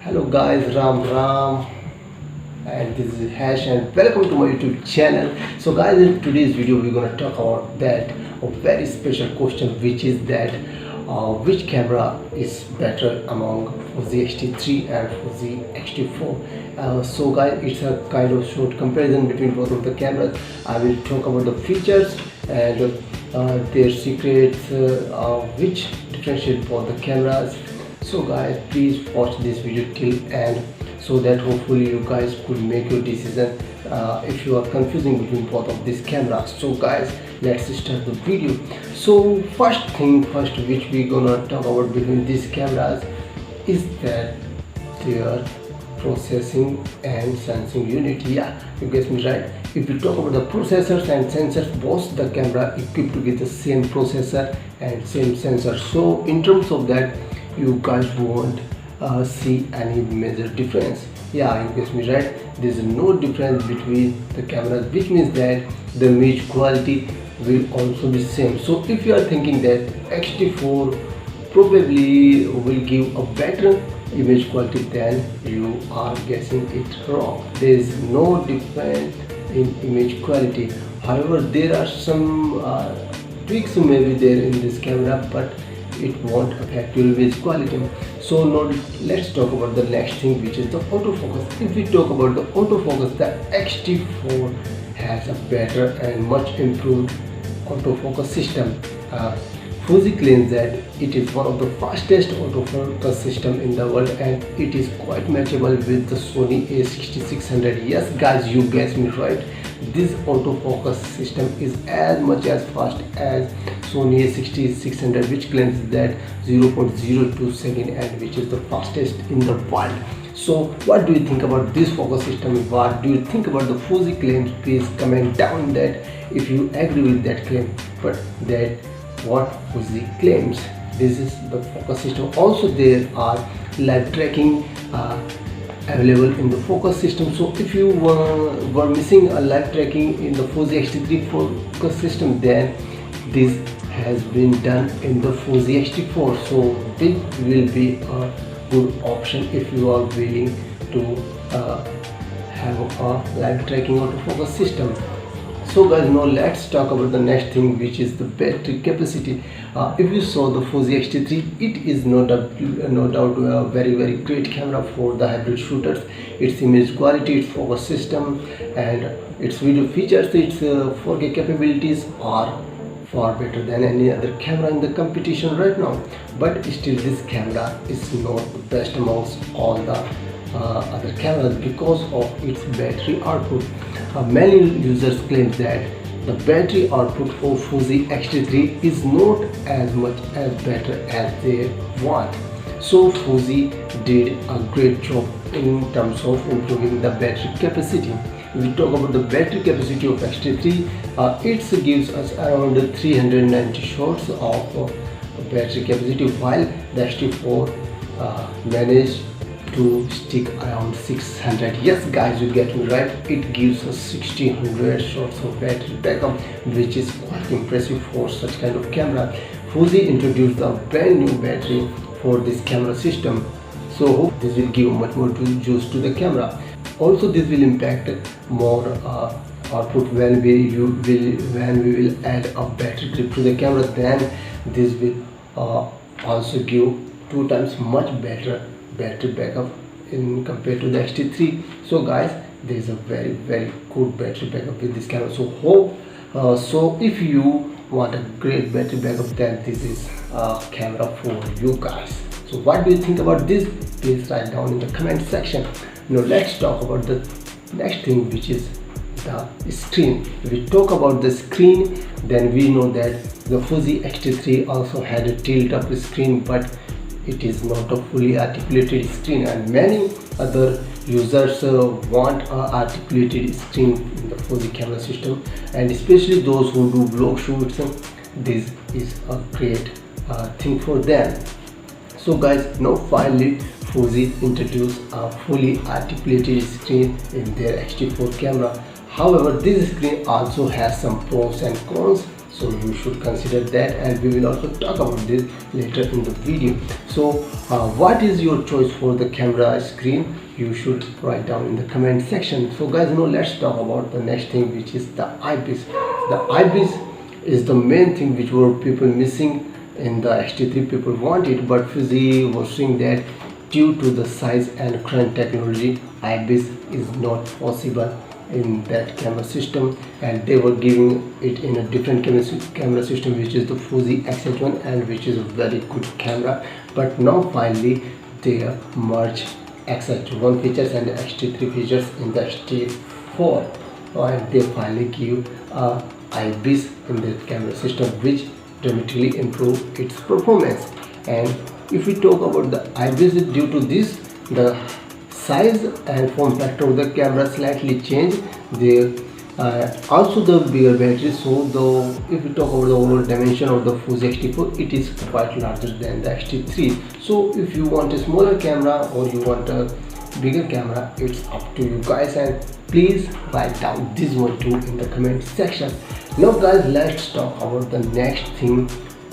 Hello guys, Ram Ram, and this is Hash, and welcome to my YouTube channel. So guys, in today's video we're gonna talk about that a very special question, which is that which camera is better among Fuji X-T3 and Fuji X-T4. So guys, it's a kind of short comparison between both of the cameras. I will talk about the features and their secrets, which differentiate both the cameras. So guys, please watch this video till end so that hopefully you guys could make your decision if you are confusing between both of these cameras. So guys, let's start the video. So first thing first, which we gonna talk about between these cameras is that their processing and sensing unit. Yeah, you guessed me right. If we talk about the processors and sensors, both the camera equipped with the same processor and same sensor. So in terms of that, you guys won't see any major difference. Yeah, you guessed me right. There's no difference between the cameras, which means that the image quality will also be same. So if you are thinking that X-T4 probably will give a better image quality, then you are guessing it wrong. There is no difference in image quality. However, there are some tweaks maybe there in this camera, but it won't affect your image quality. So now let's talk about the next thing, which is the autofocus. If we talk about the autofocus, the X-T4 has a better and much improved autofocus system. Fuji claims that it is one of the fastest autofocus system in the world, and it is quite matchable with the Sony a6600. Yes guys, you guessed me right. This autofocus system is as much as fast as Sony a6600, which claims that 0.02 second and which is the fastest in the world. So what do you think about this focus system? What do you think about the Fuji claims? Please comment down that if you agree with that claim, but that what Fuji claims. This is the focus system. Also there are live tracking available in the focus system. So if you were missing a live tracking in the Fuji X-T3 focus system, then this has been done in the Fuji X-T4. So this will be a good option if you are willing to have a live tracking autofocus system. So guys, now let's talk about the next thing, which is the battery capacity. If you saw the Fuji X-T3, it is no doubt a very great camera for the hybrid shooters. Its image quality, its focus system, and its video features, its 4K capabilities are far better than any other camera in the competition right now. But still, this camera is not the best amongst all the other cameras because of its battery output. Many users claim that the battery output for Fuji X-T3 is not as much as better as they want. So Fuji did a great job in terms of improving the battery capacity. If we talk about the battery capacity of X-T3, it gives us around 390 shots of battery capacity, while the X-T4 managed to stick around 600. Yes guys, you get me right. It gives us 1600 shots of battery backup, which is quite impressive for such kind of camera. Fuji introduced a brand new battery for this camera system, so hope this will give much more juice to the camera. Also, this will impact more output when we will add a battery clip to the camera. Then this will also give 2 times much better battery backup in compared to the X-T3. So guys, there is a very good battery backup with this camera. So hope so if you want a great battery backup, then this is a camera for you guys. So what do you think about this? Please write down in the comment section. Now let's talk about the next thing, which is the screen. If we talk about the screen, then we know that the Fuji X-T3 also had a tilt-up screen, but it is not a fully articulated screen, and many other users want an articulated screen in the Fuji camera system, and especially those who do vlog shoots. This is a great thing for them. So guys, now finally Fuji introduced a fully articulated screen in their X-T4 camera. However, this screen also has some pros and cons. so you should consider that, and we will also talk about this later in the video. So what is your choice for the camera screen? You should write down in the comment section. So guys, let's talk about the next thing, which is the eyepiece. The eyepiece is the main thing which were people missing in the X-T3. People wanted, but Fuji was saying that due to the size and current technology, eyepiece is not possible in that camera system, and they were giving it in a different camera system, which is the Fuji X-H1, and which is a very good camera. But now finally they merge X-H1 features and X-T3 features in the X-T4, and they finally give eyepiece in the camera system, which dramatically improve its performance. And if we talk about the eyepiece, due to this, the size and form factor of the camera slightly change. They also the bigger battery. So if we talk about the overall dimension of the Fuji X-T4, it is quite larger than the X-T3. So if you want a smaller camera or you want a bigger camera, it's up to you guys, and please write down this one too in the comment section. Now guys, let's talk about the next thing,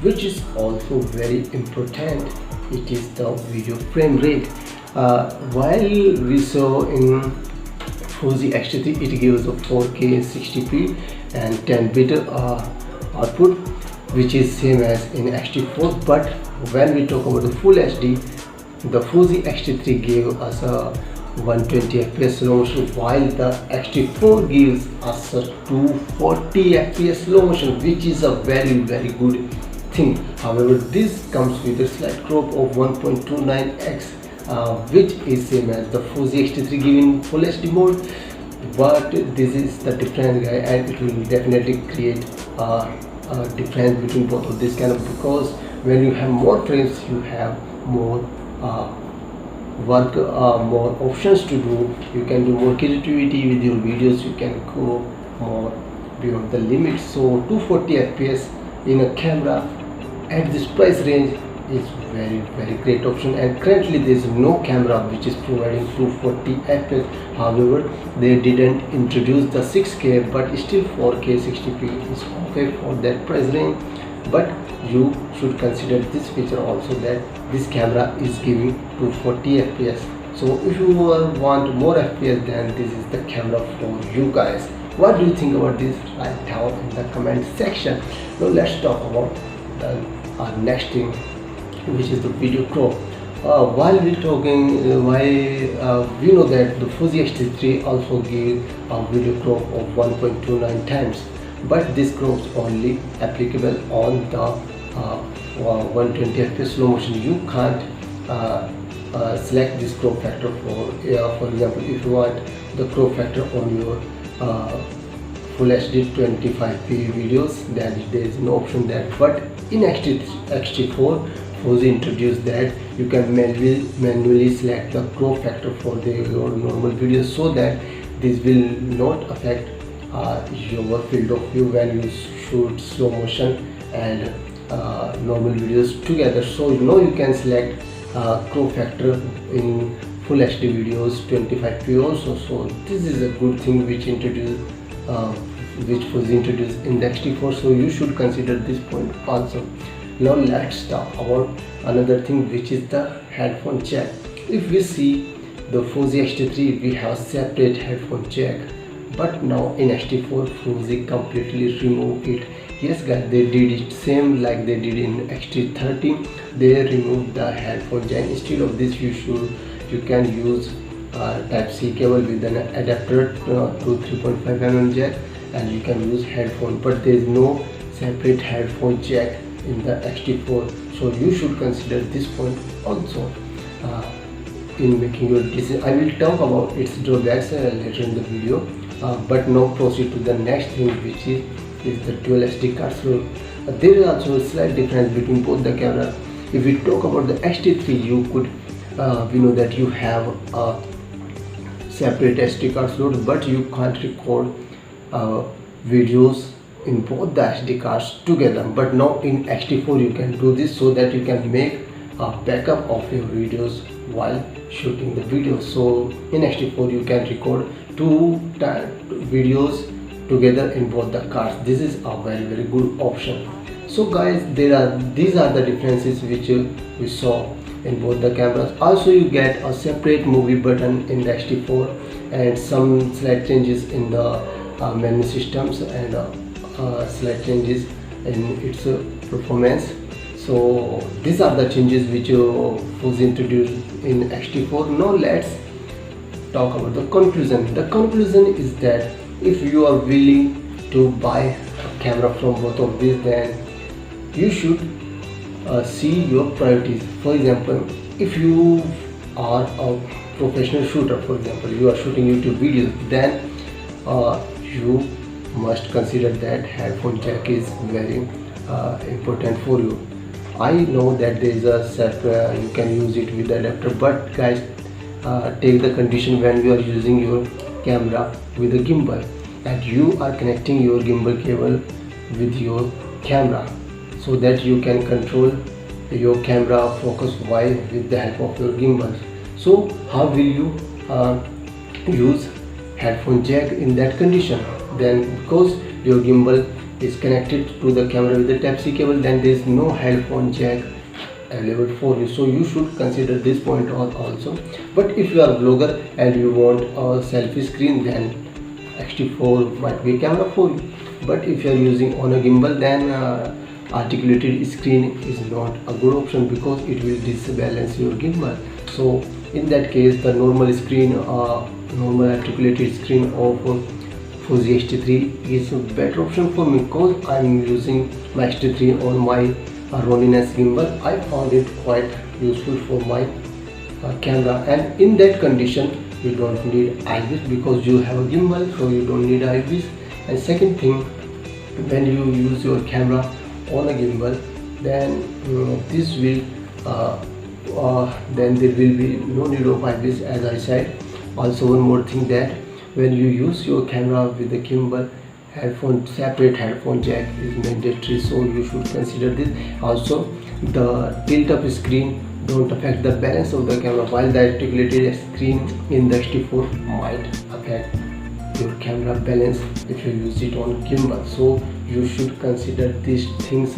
which is also very important. It is the video frame rate. While we saw in Fuji X-T3, it gives a 4K 60p and 10-bit output, which is same as in X-T4. But when we talk about the Full HD, the Fuji X-T3 gave us a 120 fps slow motion, while the X-T4 gives us a 240 fps slow motion, which is a very good thing. However, this comes with a slight crop of 1.29x, which is same as the Fuji X-T3 giving Full HD mode. But this is the difference, guys, and it will definitely create a difference between both of these kind of, because when you have more frames, you have more work, more options to do. You can do more creativity with your videos. You can go more beyond the limits. So 240 fps in a camera at this price range is very great option, and currently there is no camera which is providing 240 fps. However, they didn't introduce the 6K, but still 4K 60p is okay for that price range. But you should consider this feature also, that this camera is giving 240 fps. So if you want more fps, then this is the camera for you guys. What do you think about this? Write down in the comment section. Now let's talk about the next thing, which is the video crop. While we're talking, we know that the Fuji X-T3 also gives a video crop of 1.29 times, but this crop is only applicable on the 120 fps slow motion. You can't select this crop factor for example, if you want the crop factor on your Full HD 25p videos, then there is no option there. But in X-T4, Fuji introduced that you can manually select the crop factor for your normal videos, so that this will not affect your field of view when you shoot slow motion and normal videos together. So you can select crop factor in Full HD videos 25p also. So this is a good thing which Fuji introduced in the X-T4, so you should consider this point also. Now let's talk about another thing, which is the headphone jack. If we see the Fuji X-T3, we have separate headphone jack, but now in X-T4 Fuji completely removed it. Yes guys, they did it same like they did in X-T13. They removed the headphone jack. Instead of this, you can use Type-C cable with an adapter to 3.5mm jack, and you can use headphone, but there is no separate headphone jack in the X-T4. So you should consider this point also in making your decision. I will talk about its drawbacks later in the video, but now proceed to the next thing, which is the dual SD card slot. There is also a slight difference between both the camera. If we talk about the X-T3, you could we know that you have a separate SD card slot, but you can't record videos in both the SD cards together. But now in X-T4 you can do this, so that you can make a backup of your videos while shooting the video. So in X-T4 you can record two videos together in both the cars. This is a very good option. So guys, these are the differences which we saw in both the cameras. Also you get a separate movie button in the XT4 and some slight changes in the menu systems and slight changes in its performance. So these are the changes which was introduced in XT4. Now let's talk about the conclusion. The conclusion is that if you are willing to buy a camera from both of these, then you should see your priorities. For example, if you are a professional shooter, for example you are shooting YouTube videos, then you must consider that headphone jack is very important for you. I know that there is a set you can use it with the adapter, but guys, take the condition when you are using your camera with a gimbal and you are connecting your gimbal cable with your camera, so that you can control your camera focus while with the help of your gimbal. So how will you use headphone jack in that condition? Then because your gimbal is connected to the camera with the Type-C cable, then there is no headphone jack available for you. So you should consider this point also. But if you are a vlogger and you want a selfie screen, then XT4 might be a camera for you. But if you are using on a gimbal, then articulated screen is not a good option because it will disbalance your gimbal. So in that case, the normal screen, normal articulated screen of Fuji X-T3 is a better option for me, because I am using my X-T3 on my Ronin S gimbal. I found it quite useful for my camera, and in that condition you don't need IBIS because you have a gimbal, so you don't need IBIS. And second thing, when you use your camera on a gimbal, then this will then there will be no need of IBIS, as I said. Also one more thing, that when you use your camera with the gimbal, separate headphone jack is mandatory, so you should consider this. Also the tilt up screen don't affect the balance of the camera, while the articulated screen in the XT4 might affect your camera balance if you use it on gimbal. So you should consider these things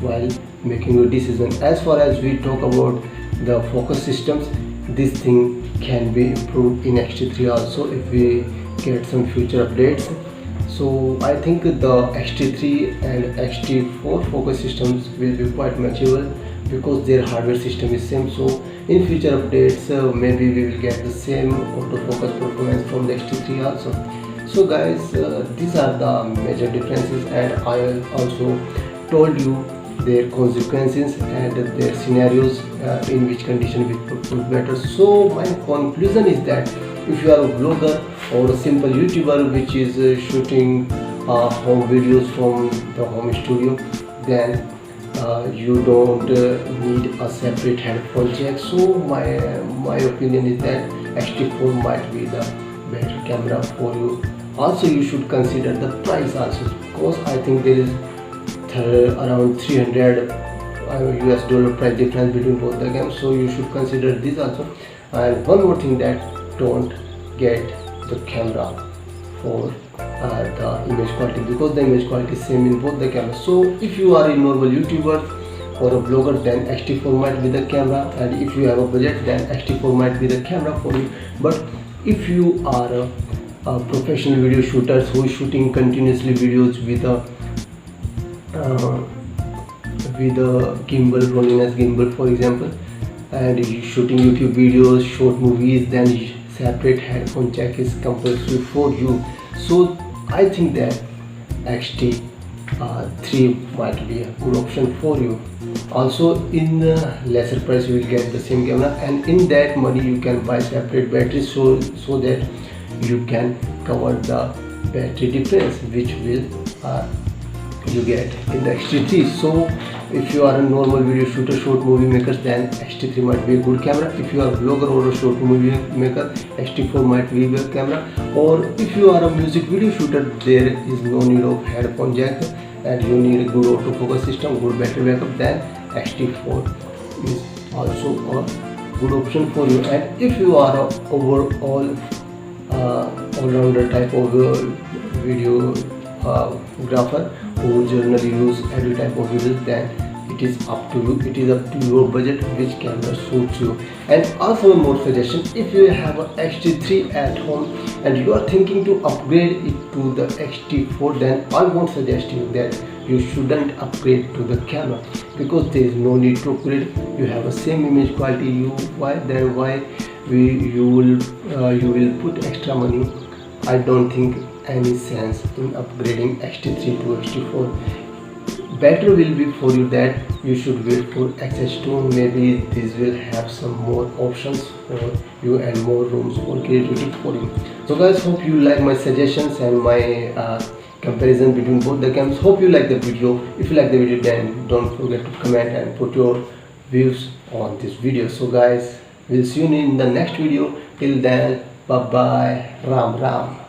while making your decision. As far as we talk about the focus systems, this thing can be improved in XT3 also if we get some future updates. So I think the XT3 and XT4 focus systems will be quite mature because their hardware system is same. So in future updates maybe we will get the same autofocus performance from the XT3 also. So guys, these are the major differences, and I also told you their consequences and their scenarios in which condition we perform better. So my conclusion is that if you are a vlogger or a simple YouTuber which is shooting home videos from the home studio, then you don't need a separate headphone jack. So my opinion is that XT4 might be the better camera for you. Also you should consider the price also, because I think there is around $300 US price difference between both the games. So you should consider this also. And one more thing, that don't get the camera for the image quality, because the image quality is same in both the cameras. So if you are a normal YouTuber or a vlogger, then XT4 might be the camera, and if you have a budget, then XT4 might be the camera for you. But if you are a professional video shooters who is shooting continuously videos with a gimbal, Ronin S gimbal for example, and shooting YouTube videos, short movies, then separate headphone jack is compulsory for you. So I think that XT3 might be a good option for you. Also in lesser price you will get the same camera, and in that money you can buy separate batteries, so that you can cover the battery difference which will you get in the XT3. So if you are a normal video shooter, short movie makers, then XT3 might be a good camera. If you are a vlogger or a short movie maker, XT4 might be a good camera. Or if you are a music video shooter, there is no need of headphone jack and you need a good autofocus system, good battery backup, then XT4 is also a good option for you. And if you are a overall all-rounder type of videographer who generally use every type of videos, then it is up to you. It is up to your budget which camera suits you. And also one more suggestion, if you have a X-T3 at home and you are thinking to upgrade it to the X-T4, then I won't suggest you that you shouldn't upgrade to the camera, because there is no need to upgrade. You have a same image quality. You will put extra money? I don't think any sense in upgrading X-T3 to X-T4. Better will be for you that you should wait for XH2. Maybe this will have some more options for you and more rooms for creativity for you. So guys, hope you like my suggestions and my comparison between both the cams. Hope you like the video. If you like the video, then don't forget to comment and put your views on this video. So guys, we'll see you in the next video. Till then, bye bye. Ram Ram.